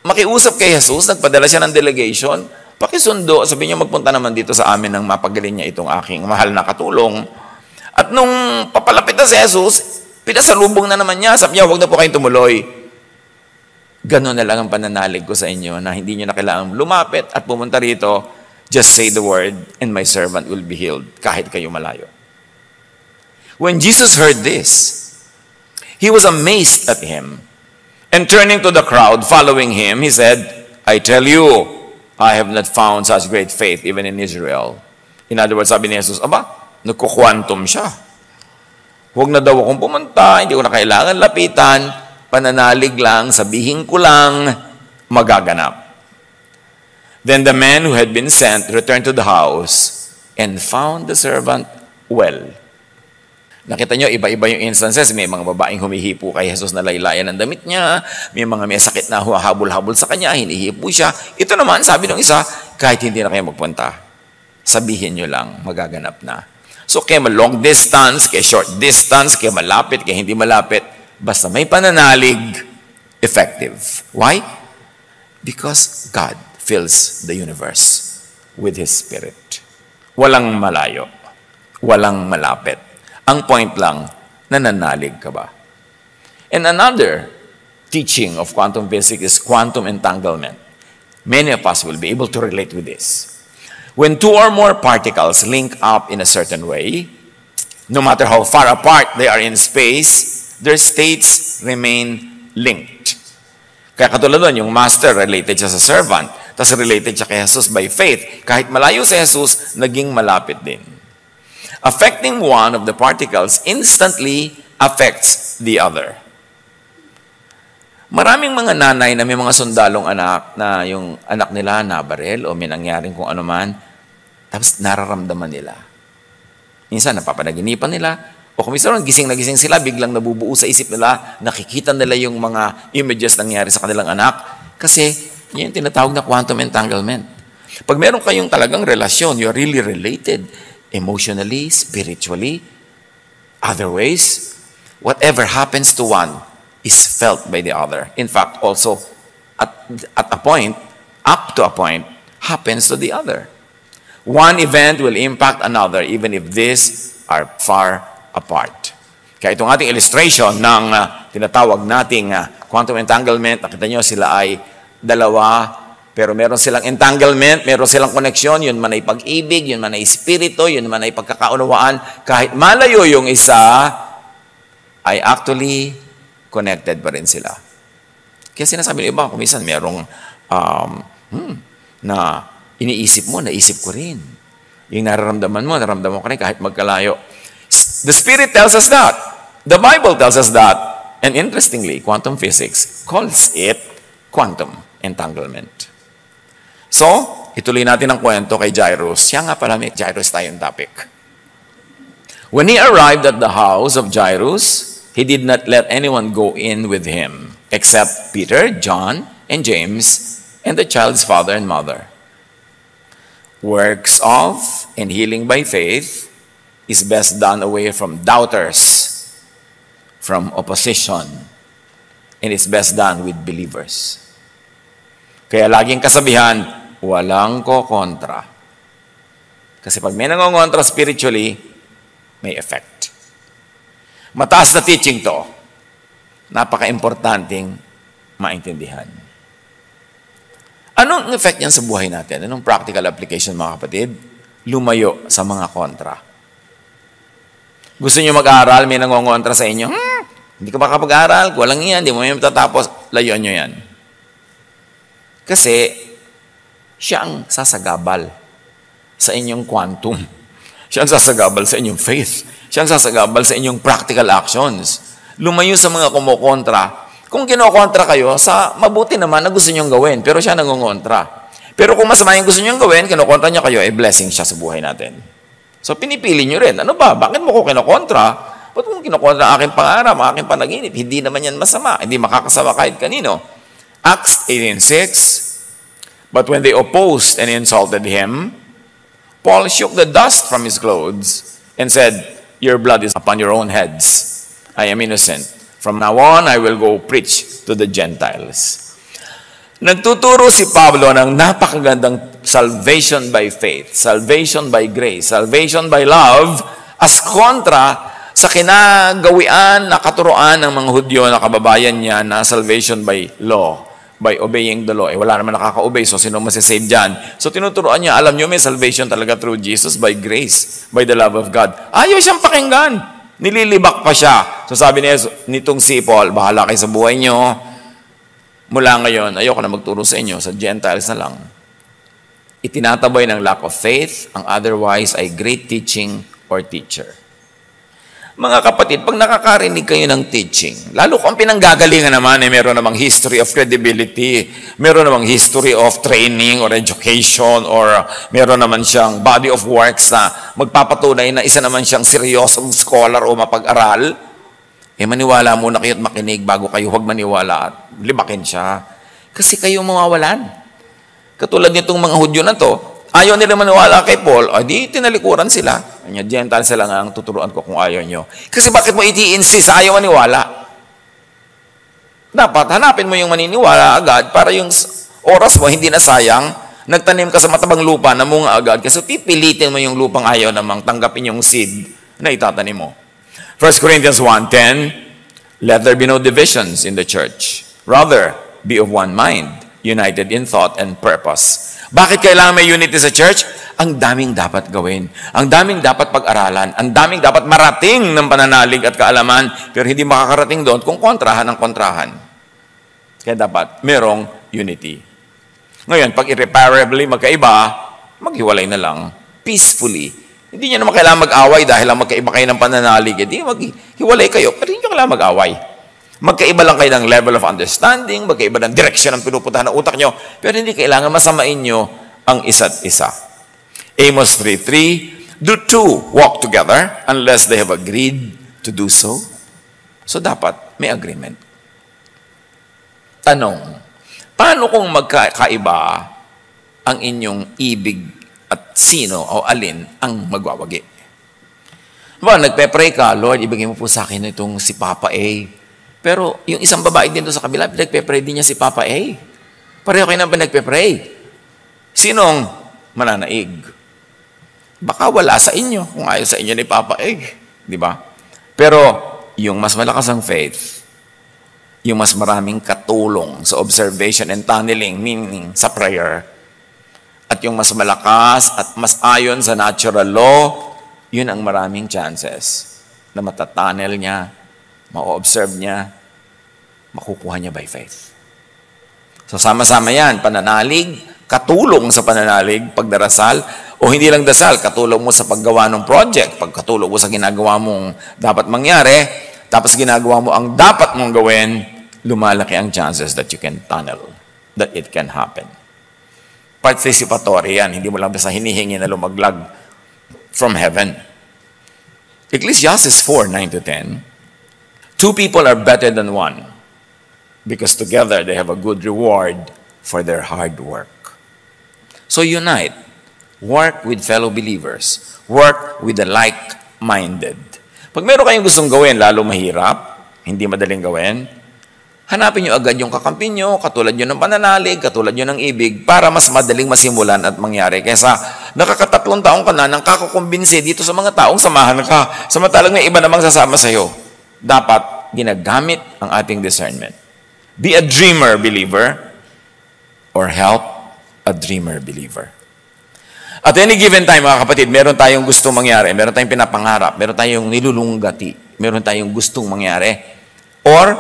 makiusap kay Jesus, nagpadala siya ng delegation, pakisundo, sabi niya magpunta naman dito sa amin nang mapagaling niya itong aking mahal na katulong. At nung papalapit na si Jesus, pinasalubong na naman niya, sabi niya, huwag na po kayong tumuloy. Ganon na lang ang pananalig ko sa inyo na hindi nyo na kailangan lumapit at pumunta rito. Just say the word and my servant will be healed kahit kayo malayo. When Jesus heard this, he was amazed at him. And turning to the crowd following him, he said, I tell you, I have not found such great faith even in Israel. In other words, sabi ni Jesus, aba, nagkukwantum siya. Huwag na daw akong pumunta, hindi ko na kailangan lapitan, pananalig lang, sabihin ko lang, magaganap. Then the man who had been sent returned to the house and found the servant well. Nakita nyo, iba-iba yung instances. May mga babaeng humihipo kay Jesus na laylayan ng damit niya. May mga may sakit na huhabol-habol sa kanya, hinihipo siya. Ito naman, sabi ng isa, kahit hindi na kayo magpunta, sabihin nyo lang, magaganap na. So, kaya long distance, kaya short distance, kaya malapit, kaya hindi malapit, basta may pananalig, effective. Why? Because God fills the universe with His Spirit. Walang malayo. Walang malapit. Ang point lang, nananalig ka ba? And another teaching of quantum physics is quantum entanglement. Many of us will be able to relate with this. When two or more particles link up in a certain way, no matter how far apart they are in space, their states remain linked. Kaya katulad doon, yung master related siya sa servant, tapos related siya kay Jesus by faith. Kahit malayo si Jesus, naging malapit din. Affecting one of the particles instantly affects the other. Maraming mga nanay na may mga sundalong anak na yung anak nila nabaril o may nangyaring kung ano man, tapos nararamdaman nila. Minsan napapanaginipan nila, o kung minsan gising na gising sila, biglang nabubuo sa isip nila, nakikita nila yung mga images nangyari sa kanilang anak, kasi yun yung tinatawag na quantum entanglement. Pag meron kayong talagang relasyon, you're really related, emotionally, spiritually, other ways, whatever happens to one, is felt by the other. In fact, also, at a point, up to a point, happens to the other. One event will impact another even if these are far apart. Kaya itong ating illustration ng tinatawag nating quantum entanglement, nakita nyo sila ay dalawa, pero meron silang entanglement, meron silang koneksyon, yun man ay pag-ibig, yun man ay espiritu, yun man ay pagkakaunawaan, kahit malayo yung isa, ay actually connected pa rin sila. Kaya sinasabi ng iba, kung minsan merong na iniisip mo, naisip ko rin. Yung nararamdaman mo ka rin kahit magkalayo. The Spirit tells us that. The Bible tells us that. And interestingly, quantum physics calls it quantum entanglement. So, ituloy natin ang kwento kay Jairus. Siya nga pala, may Jairus tayong topic. When he arrived at the house of Jairus, he did not let anyone go in with him, except Peter, John, and James, and the child's father and mother. Works of and healing by faith is best done away from doubters, from opposition, and it's best done with believers. Kaya laging kasabihan, walang kokontra. Kasi pag may nangongontra spiritually, may effect. Mataas na teaching to. Napaka-importanting maintindihan. Anong effect niyan sa buhay natin? Anong practical application, mga kapatid? Lumayo sa mga kontra. Gusto niyo mag-aral, may nangongontra sa inyo? Hindi ka makapag-aral, walang yan, hindi mo may matatapos, layuan nyo yan. Kasi, siya ang sasagabal sa inyong quantum. Siya ang sasagabal sa inyong faith. Siya ang sasagabal sa inyong practical actions. Lumayo sa mga kumukontra. Kung kinokontra kayo, sa mabuti naman na gusto niyong gawin, pero siya nangongontra. Pero kung masama yung gusto niyong gawin, kinokontra niya kayo, blessing siya sa buhay natin. So, pinipili niyo rin. Ano ba? Bakit mo ko kinokontra? Ba't mo kinokontra ang aking pangarap, ang aking panaginip? Hindi naman yan masama. Hindi makakasama kahit kanino. Acts 18:6, but when they opposed and insulted him, Paul shook the dust from his clothes and said, "Your blood is upon your own heads. I am innocent. From now on, I will go preach to the Gentiles." Nagtuturo si Pablo ng napakagandang salvation by faith, salvation by grace, salvation by love, as kontra sa kinagawian na katuroan ng mga Hudyo na kababayan niya na salvation by law, by obeying the law. Wala naman nakaka-obey, so sino masisave dyan? So tinuturoan niya, alam niyo may salvation talaga through Jesus by grace, by the love of God. Ayaw siyang pakinggan. Nililibak pa siya. So sabi niya, nitong si Paul, bahala kayo sa buhay niyo. Mula ngayon, ayoko na magturo sa inyo, sa Gentiles na lang. Itinatabay ng lack of faith, ang otherwise ay great teaching or teacher. Mga kapatid, pag nakakarinig kayo ng teaching, lalo kung pinanggagalingan naman, meron namang history of credibility, meron namang history of training or education, or meron naman siyang body of works na magpapatunay na isa naman siyang seryosong scholar o mapag-aral, maniwala muna kayo at makinig bago kayo huwag maniwala at libakin siya. Kasi kayo mawawalan. Katulad nitong mga Hudyo na to, ayaw nila maniwala kay Paul, di tinalikuran sila. Kanya, Gentile sila nga ang tuturuan ko kung ayaw nyo. Kasi bakit mo iti-insist ayaw maniwala? Dapat hanapin mo yung maniniwala agad para yung oras mo hindi na sayang. Nagtanim ka sa matabang lupa na munga agad kasi pipilitin mo yung lupang ayaw namang tanggapin yung seed na itatanim mo. 1 Corinthians 1:10, let there be no divisions in the church. Rather, be of one mind, united in thought and purpose. Bakit kailangan may unity sa church? Ang daming dapat gawin. Ang daming dapat pag-aralan. Ang daming dapat marating ng pananalig at kaalaman, pero hindi makakarating doon kung kontrahan ang kontrahan. Kaya dapat merong unity. Ngayon, pag irreparably magkaiba, maghiwalay na lang, peacefully. Hindi nyo naman kailangan mag-away dahil lang magkaiba kayo ng pananalig. Hindi, maghiwalay kayo, pero hindi nyo kailangan mag-away. Magkaiba lang kayo ng level of understanding, magkaiba ng direction ng pinupuntahan ng utak nyo, pero hindi kailangan masamain nyo ang isa't isa. Amos 3:3, do two walk together unless they have agreed to do so? So dapat may agreement. Tanong, paano kung magkaiba ang inyong ibig at sino o alin ang magwawagi? Nagpe-pray ka, Lord, ibigay mo po sa akin itong si Papa A. Pero yung isang babae din doon sa kabila, nagpe-pray din niya si Papa A. Pareho kayo naman nagpe-pray. Sinong mananaig? Baka wala sa inyo kung ayaw sa inyo ni Papa A. Di ba? Pero yung mas malakas ang faith, yung mas maraming katulong sa observation and tunneling, meaning sa prayer, at yung mas malakas at mas ayon sa natural law, yun ang maraming chances na matatunnel niya, ma-observe niya, makukuha niya by faith. So sama-sama yan, pananalig, katulong sa pananalig, pagdarasal, o hindi lang dasal, katulong mo sa paggawa ng project, pagkatulong mo sa ginagawa mong dapat mangyari, tapos ginagawa mo ang dapat mong gawin, lumalaki ang chances that you can tunnel, that it can happen. Participatory yan, hindi mo lang basta hinihingi na lumaglag from heaven. Ecclesiastes 4:9-10, two people are better than one, because together they have a good reward for their hard work. So unite, work with fellow believers, work with the like-minded. Pag meron kayong gustong gawin, lalo mahirap, hindi madaling gawin, hanapin nyo agad yung kakampi nyo, katulad nyo ng pananalig, katulad nyo ng ibig, para mas madaling masimulan at mangyari. Kaysa nakakatatlong taong ka na nang kakukumbinsi dito sa mga taong samahan ka, samantalang may iba namang sasama sa'yo. Dapat ginagamit ang ating discernment. Be a dreamer believer or help a dreamer believer. At any given time, mga kapatid, meron tayong gustong mangyari, meron tayong pinapangarap, meron tayong nilulunggati, meron tayong gustong mangyari, or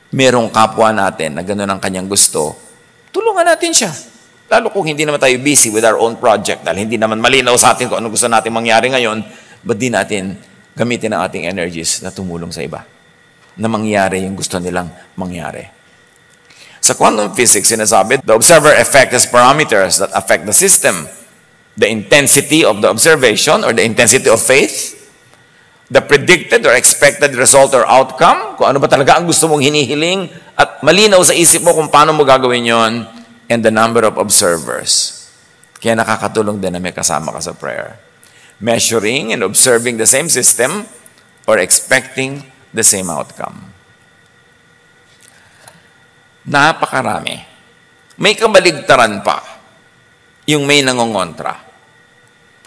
merong kapwa natin na gano'n ang kanyang gusto, tulungan natin siya. Lalo kung hindi naman tayo busy with our own project, dahil hindi naman malinaw sa atin kung ano gusto natin mangyari ngayon, ba't di natin gamitin ang ating energies na tumulong sa iba, na mangyari yung gusto nilang mangyari. Sa quantum physics, sinasabi, the observer effect has parameters that affect the system. The intensity of the observation or the intensity of faith, the predicted or expected result or outcome, kung ano ba talaga ang gusto mong hinihiling, at malinaw sa isip mo kung paano mo gagawin yon, and the number of observers. Kaya nakakatulong din na may kasama ka sa prayer. Measuring and observing the same system or expecting the same outcome. Napakarami. May kabaligtaran pa yung may nangongontra.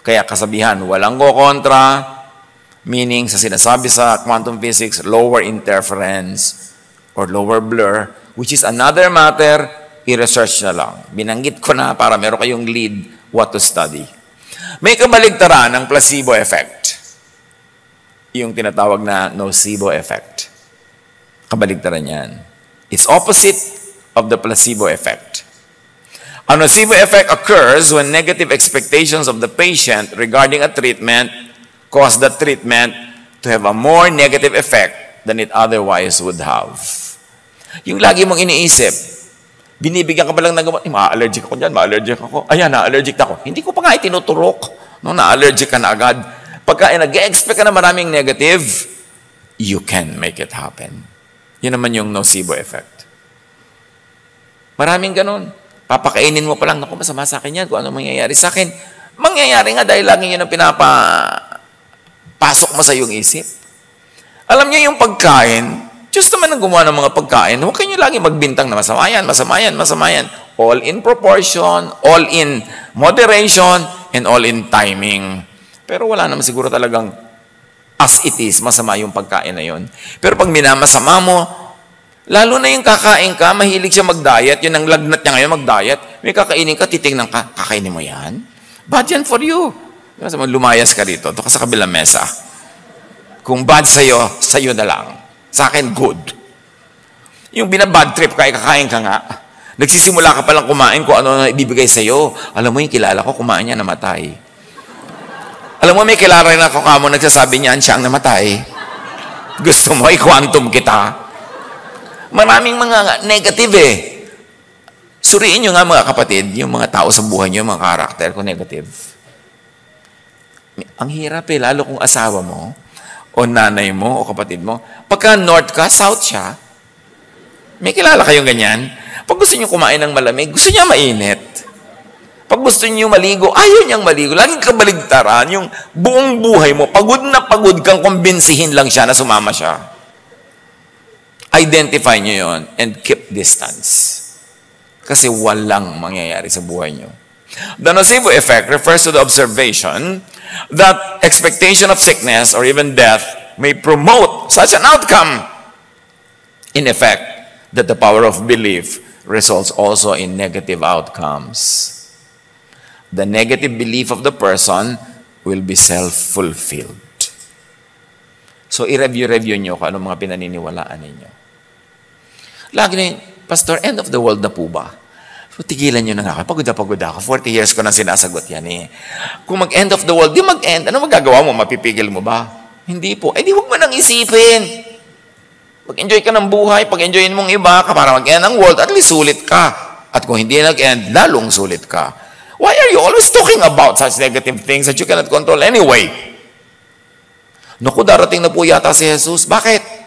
Kaya kasabihan, walang kokontra, meaning sa sinasabi sa quantum physics, lower interference or lower blur, which is another matter, i-research na lang. Binanggit ko na para meron kayong lead what to study. May kabaligtaran ng placebo effect. Yung tinatawag na nocebo effect. Kabaligtaran yan. It's opposite of the placebo effect. A nocebo effect occurs when negative expectations of the patient regarding a treatment cause the treatment to have a more negative effect than it otherwise would have. Yung lagi mong iniisip, binibigyan ka ba lang ng gamot, ma-allergic ako dyan, ma-allergic ako, ayan, na-allergic ako. Hindi ko pa nga itinuturok, no, na-allergic ka na agad. Pagka nag-expect ka na maraming negative, you can make it happen. Yun naman yung nocebo effect. Maraming ganun. Papakainin mo pa lang, naku, masama sa akin yan, kung ano mangyayari sa akin. Mangyayari nga dahil lagi yun ang pinapasok mo sa iyong isip. Alam niyo yung pagkain, Diyos naman ang gumawa ng mga pagkain. Huwag kayo lagi magbintang na masama yan, masama yan, masama yan. All in proportion, all in moderation, and all in timing. Pero wala naman siguro talagang as it is, masama yung pagkain na yun. Pero pag minamasama mo, lalo na yung kakain ka, mahilig siya mag-diet, yun ang lagnat niya ngayon, mag-diet. May kakainin ka, titingnan ka, kakainin mo yan? Bad yan for you. Lumayas ka rito, ito ka sa kabilang mesa. Kung bad sa'yo, sa'yo na lang. Sa akin, good. Yung binabad trip ka, kakain ka nga. Nagsisimula ka palang kumain kung ano na ibibigay sa'yo. Alam mo, yung kilala ko, kumain niya, namatay. Alam mo, may kilala rin ako kamo, nagsasabi niyan, siya ang namatay. Gusto mo, i-quantum kita. Maraming mga negative eh. Suriin nyo nga mga kapatid, yung mga tao sa buhay nyo, mga karakter ko negative. Ang hirap eh, lalo kung asawa mo, o nanay mo, o kapatid mo. Pagka north ka, south siya. May kilala kayong ganyan? Pag gusto niyo kumain ng malamig, gusto niya mainit. Pag gusto niyo maligo, ayaw niyang maligo. Laging kabaligtaran, yung buong buhay mo, pagod na pagod kang kumbinsihin lang siya na sumama siya. Identify niyo yon and keep distance. Kasi walang mangyayari sa buhay niyo. The nocebo effect refers to the observation that expectation of sickness or even death may promote such an outcome. In effect, that the power of belief results also in negative outcomes. The negative belief of the person will be self-fulfilled. So, i-review nyo kung anong mga pinaniniwalaan ninyo. Lagi na yun, Pastor, end of the world na po ba? So, tigilan nyo na nga. Pagod ako. 40 years ko na sinasagot yan eh. Kung mag-end of the world, di mag-end. Ano magagawa mo? Mapipigil mo ba? Hindi po. Eh, di huwag mo nang isipin. Pag-enjoy ka ng buhay, pag-enjoyin mong iba ka para mag-end ang world, at least sulit ka. At kung hindi nag-end, lalong sulit ka. Why are you always talking about such negative things that you cannot control anyway? Naku, darating na po yata si Jesus. Bakit?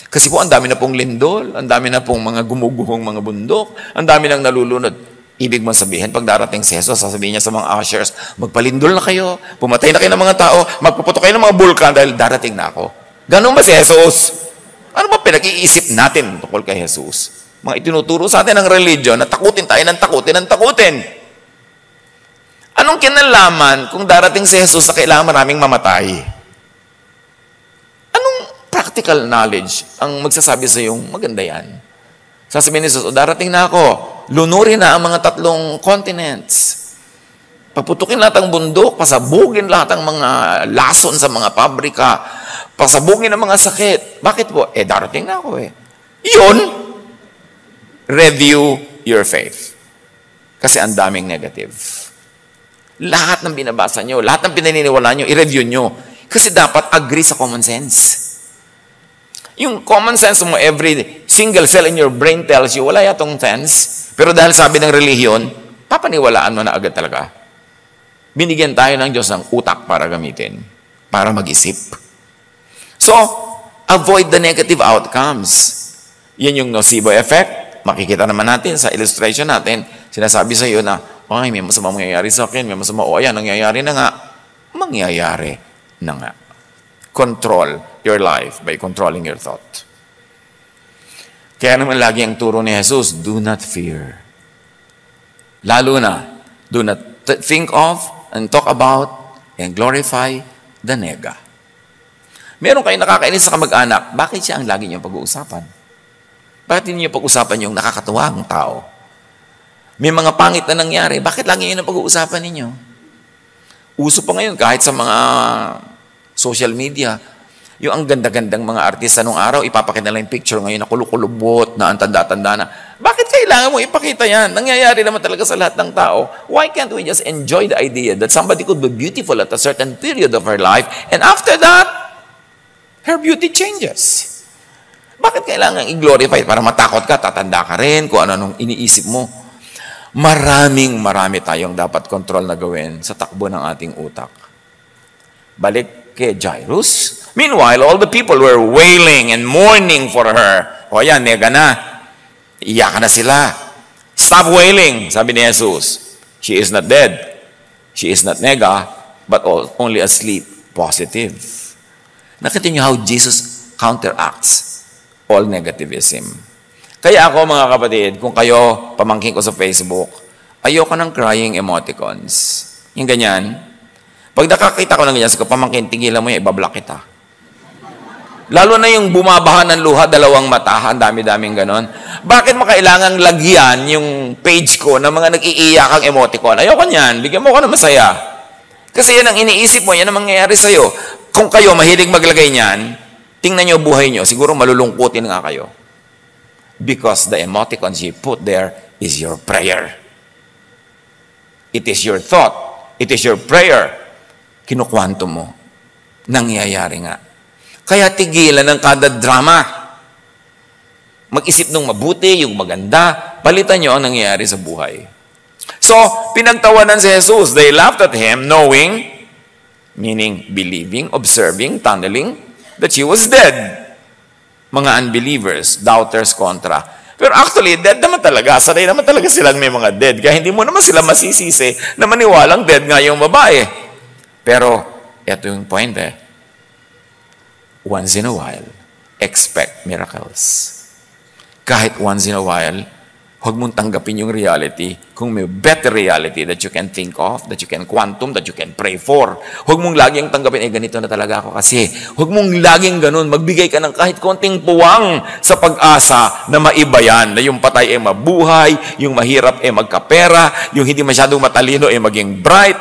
Kasi po, ang dami na pong lindol, ang dami na pong mga gumuguhong mga bundok, ang dami nang nalulunod. Ibig mo sabihin, pag darating si Jesus, sasabihin niya sa mga ushers, magpalindol na kayo, pumatay na kayo ng mga tao, magpuputo kayo ng mga bulkan dahil darating na ako. Ganun ba si Jesus? Ano ba pinag-iisip natin tungkol kay Jesus? Mga itinuturo sa atin ng religion na takutin tayo ng takutin. Anong kinalaman kung darating si Jesus na kailangan maraming mamatay? Practical knowledge ang magsasabi sa iyong maganda yan. Sasabihin ni Jesus, darating na ako, lunurin na ang mga 3 continents. Paputukin lahat ang bundok, pasabugin lahat ang mga lason sa mga pabrika, pasabugin ang mga sakit. Bakit po? Darating na ako eh. Yun, review your faith. Kasi ang daming negative. Lahat ng binabasa nyo, lahat ng pinaniniwalaan nyo, i-review nyo. Kasi dapat agree sa common sense. Yung common sense mo, every single cell in your brain tells you, wala yatong sense. Pero dahil sabi ng relihiyon, papaniwalaan mo na agad talaga. Binigyan tayo ng Diyos ng utak para gamitin, para mag-isip. So, avoid the negative outcomes. Yan yung nocebo effect. Makikita naman natin sa illustration natin, sinasabi sa iyo na, ay, may masama mangyayari sa akin, may masama, ayan, nangyayari na nga. Mangyayari na nga. Control your life by controlling your thought. Kaya naman lagi ang turo ni Jesus, do not fear. Lalo na, do not think of and talk about and glorify the nega. Meron kayo nakakainis sa kamag-anak, bakit siya ang lagi niyong pag-uusapan? Bakit hindi niyo pag-usapan yung nakakatuwang tao? May mga pangit na nangyari, bakit lagi yun ang pag-uusapan ninyo? Uso pa ngayon kahit sa mga social media, yung ang ganda-gandang mga artista nung araw, ipapakita lang yung picture ngayon na kulukulubot, na ang tanda-tanda na. Bakit kailangan mo ipakita yan? Nangyayari naman talaga sa lahat ng tao. Why can't we just enjoy the idea that somebody could be beautiful at a certain period of her life, and after that, her beauty changes? Bakit kailangan i-glorify? Para matakot ka, tatanda ka rin, kung ano-anong iniisip mo. Marami tayong dapat control na gawin sa takbo ng ating utak. Balik kay Jairus. Meanwhile, all the people were wailing and mourning for her. O yan, nega na. Iyakan na sila. Stop wailing, sabi ni Jesus. She is not dead. She is not nega, but only asleep. Positive. Nakita niyo how Jesus counteracts all negativism. Kaya ako, mga kapatid, kung kayo, pamangkin ko sa Facebook, ayoko ng crying emoticons. Yung ganyan. Pag nakakita ko ng ganyan, sa pamangkin, tigilan mo yan, ibablock kita. Lalo na yung bumabaha ng luha, dalawang mata, ang dami-daming ganon. Bakit makailangang lagyan yung page ko ng mga nag-iiyakang emoticon? Ayoko niyan, bigyan mo ko ng masaya. Kasi yan ang iniisip mo, yan ang mangyayari sa'yo. Kung kayo mahilig maglagay niyan, tingnan nyo buhay nyo, siguro malulungkutin nga kayo. Because the emoticons you put there is your prayer. It is your thought. It is your prayer. Kinukwanto mo. Nangyayari nga. Kaya tigilan ng kada drama. Mag-isip ng mabuti, yung maganda, palitan nyo ang nangyayari sa buhay. So, pinagtawanan si Jesus. They laughed at him, knowing, meaning believing, observing, tunneling, that she was dead. Mga unbelievers, doubters, kontra. Pero actually, dead naman talaga. Sanay naman talaga silang may mga dead. Kaya hindi mo naman sila masisisi na maniwalang dead nga yung babae. Pero, ito yung point once in a while, expect miracles. Kahit once in a while, huwag mong tanggapin yung reality kung may better reality that you can think of, that you can quantum, that you can pray for. Huwag mong laging tanggapin, ganito na talaga ako kasi. Huwag mong laging ganun, magbigay ka ng kahit konting puwang sa pag-asa na maiba yan, na yung patay ay mabuhay, yung mahirap ay magkapera, yung hindi masyadong matalino ay maging bright,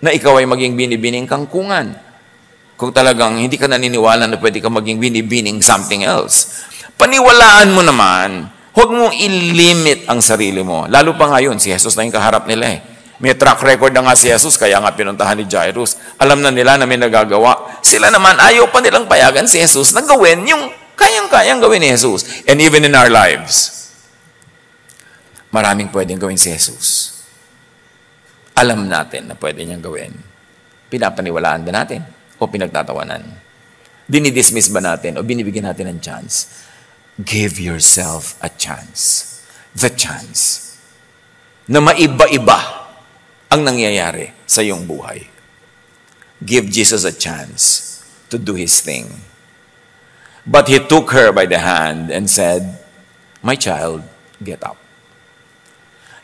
na ikaw ay maging binibining kangkungan. Kung talagang hindi ka naniniwala na pwede ka maging binibining something else. Paniwalaan mo naman, huwag mong i-limit ang sarili mo. Lalo pa ngayon, si Jesus na yung kaharap nila May track record na nga si Jesus, kaya nga pinuntahan ni Jairus. Alam na nila na may nagagawa. Sila naman, ayaw pa nilang payagan si Jesus na gawin yung kayang-kayang gawin ni Jesus. And even in our lives, maraming pwedeng gawin si Jesus. Alam natin na pwede niyang gawin. Pinapaniwalaan ba natin? O pinagtatawanan? Dinidismiss ba natin? O binibigyan natin ng chance? Give yourself a chance. The chance na maiba-iba ang nangyayari sa iyong buhay. Give Jesus a chance to do His thing. But He took her by the hand and said, "My child, get up."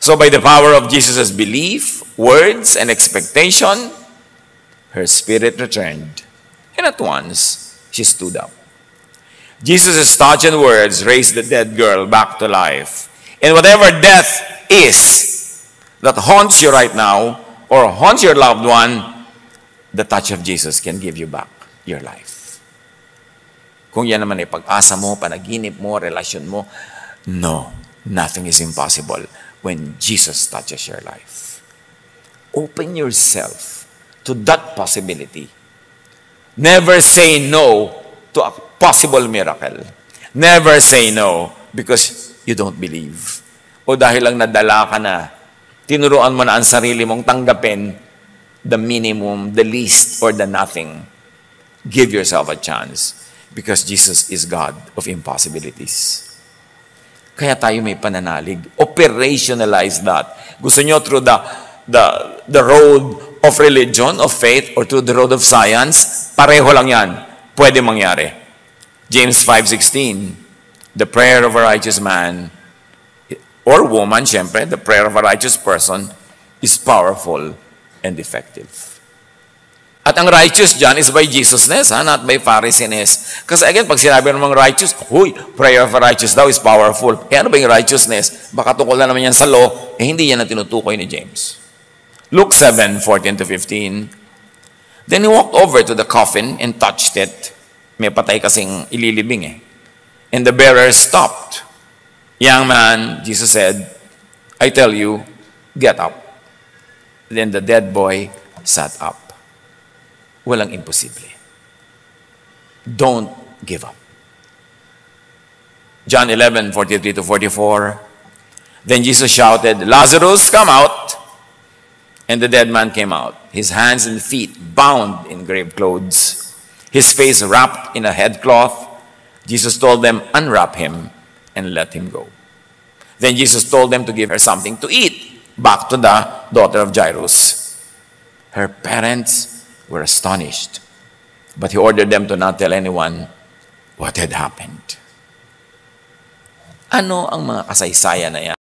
So by the power of Jesus' belief, words, and expectation, her spirit returned, and at once she stood up. Jesus' touch and words raised the dead girl back to life. And whatever death is that haunts you right now, or haunts your loved one, the touch of Jesus can give you back your life. Kung yan naman ay pag-asa mo, panaginip mo, relasyon mo, no, nothing is impossible when Jesus touches your life. Open yourself to that possibility. Never say no to a possible miracle. Never say no because you don't believe. O dahil lang nadala ka na, tinuruan mo na ang sarili mong tanggapin the minimum, the least, or the nothing. Give yourself a chance because Jesus is God of impossibilities. Kaya tayo may pananalig. Operationalize that. Gusto nyo through the road of religion, of faith, or through the road of science, pareho lang yan. Pwede mangyari. James 5:16, the prayer of a righteous man, or woman, syempre, the prayer of a righteous person is powerful and effective. At ang righteous dyan is by Jesusness, not by Phariseesness. Kasi again, pag sinabi ng mga righteous, prayer of a righteous daw is powerful. Ano ba yung righteousness? Baka tungkol na naman yan sa law, hindi yan ang tinutukoy ni James. Luke 7:14-15, then he walked over to the coffin and touched it. May patay kasing ililibing And the bearer stopped. Young man, Jesus said, I tell you, get up. Then the dead boy sat up. Walang imposible. Don't give up. John 11:43-44. Then Jesus shouted, Lazarus, come out. And the dead man came out, his hands and feet bound in grave clothes, his face wrapped in a headcloth. Jesus told them, unwrap him and let him go. Then Jesus told them to give her something to eat. Back to the daughter of Jairus. Her parents were astonished, but he ordered them to not tell anyone what had happened. Ano ang mga kasaysayan na yan?